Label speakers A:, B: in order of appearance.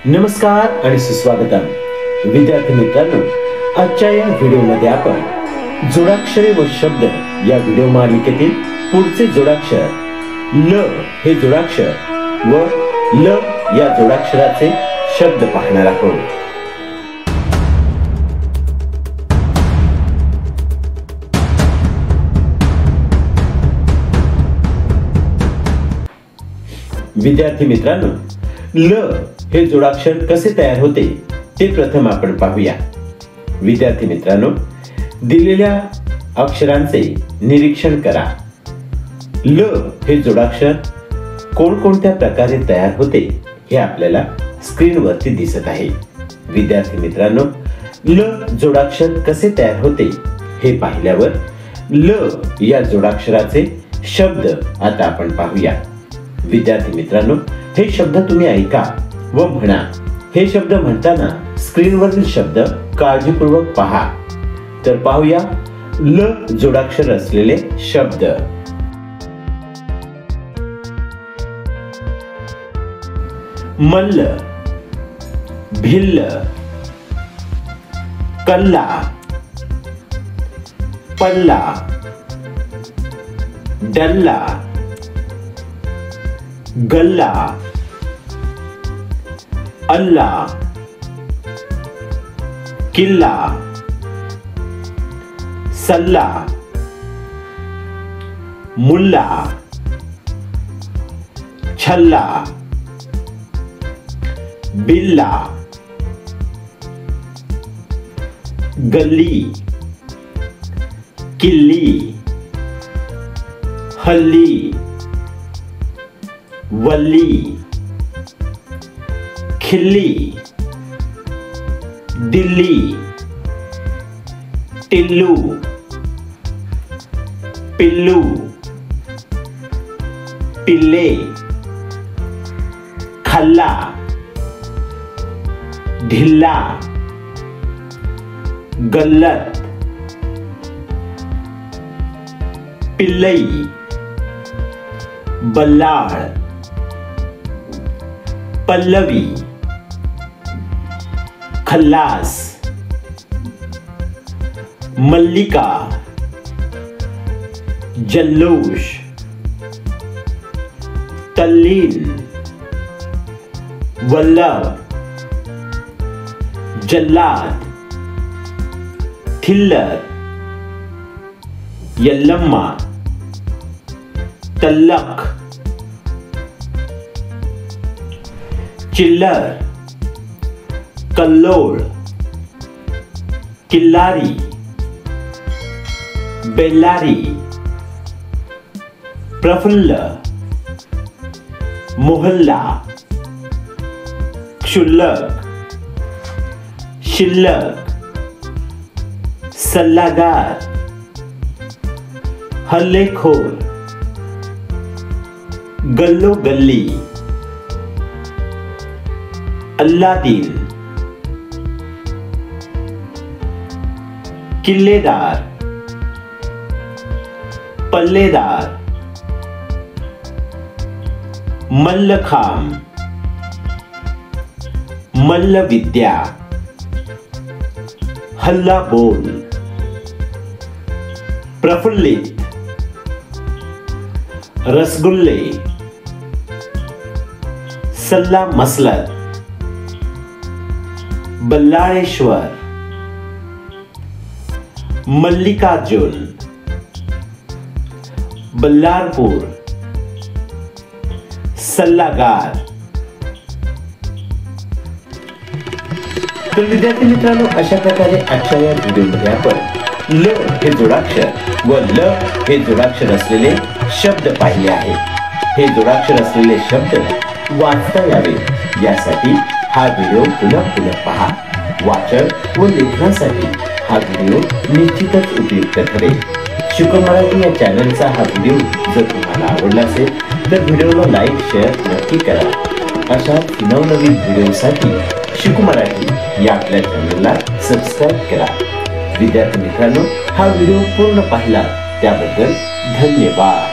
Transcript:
A: नमस्कार आणि सुस्वागतम विद्यार्थी मित्रांनो, आजच्या या व्हिडिओमध्ये आपण जोडाक्षरे व शब्द या व्हिडिओ मालिकेतील पुढचे जोडाक्षर ल हे जोडाक्षर व ल या जोडाक्षराचे शब्द पाहणार आहोत। विद्यार्थी मित्रांनो, ल हे जोडाक्षर कसे तयार होते ते प्रथम आपण पाहूया। विद्यार्थी मित्रांनो, दिलेल्या अक्षरांचे निरीक्षण करा। ल हे जोडाक्षर कोणकोणत्या प्रकारे तयार होते हे आपल्याला स्क्रीनवरती दिसत आहे। विद्यार्थी मित्रांनो, ल जोडाक्षर कसे तयार होते हे पाहिल्यावर ल या जोडाक्षराचे शब्द आता आपण पाहूया। विद्यार्थी मित्रांनो, हे शब्द तुम्ही ऐका व म्हणा। हे शब्द म्हणताना स्क्रीनवरील शब्द काळजीपूर्वक पहा। तर पाहूया ल जोडाक्षर असलेले शब्द। मल्ल, भिल्ल, कल्ला, पल्ला, डल्ला, गल्ला, अल्ला, किल्ला, सल्ला, मुल्ला, छल्ला, बिल्ला, गल्ली, किल्ली, हल्ली, वल्ली, खिल्ली, दिल्ली, टिल्लू, पिल्लू, पिल्ले, खल्ला, ढिल्ला, गल्लत, पिल्लई, बल्लाळ, पल्लवी, खल्लास, मल्लिका, जल्लोष, तल्लीन, वल्लभ, जल्लाद, थिल्लर, यल्लम्मा, तल्लख, चिल्लर, कल्लोळ, किल्लारी, बेल्लारी, प्रफुल्ल, मोहल्ला, क्षुल्लक, शिल्लक, सल्लागार, हल्लेखोर, गल्लो गल्ली, अल्लादीन, किल्लेदार, पल्लेदार, मल्लखांब, मल्लविद्या, हल्ला बोल, प्रफुल्लित, रसगुल्ले, सल्ला मसलत, बल्लाळेश्वर, मल्लिकार्जुन, बल्लारपूर, सल्लागार। तर विद्यार्थी मित्रांनो, अशा प्रकारे आजच्या या व्हिडिओमध्ये आपण ल हे जोडाक्षर व ल हे जोडाक्षर असलेले शब्द पाहिले आहेत। हे जोडाक्षर असलेले शब्द वाचता यावे यासाठी हा व्हिडिओ पुन्हा पहा। वाचन व लेखनासाठी हा व्हिडिओ निश्चितच उपयुक्त ठरेल। शिकू मराठी या चॅनलचा हा व्हिडिओ जर तुम्हाला आवडला असेल तर व्हिडिओला लाईक शेअर नक्की करा। अशा नवनवीन व्हिडिओसाठी शिकू मराठी या आपल्या चॅनलला सबस्क्राईब करा। विद्यार्थी मित्रांनो, हा व्हिडिओ पूर्ण पाहिला त्याबद्दल धन्यवाद।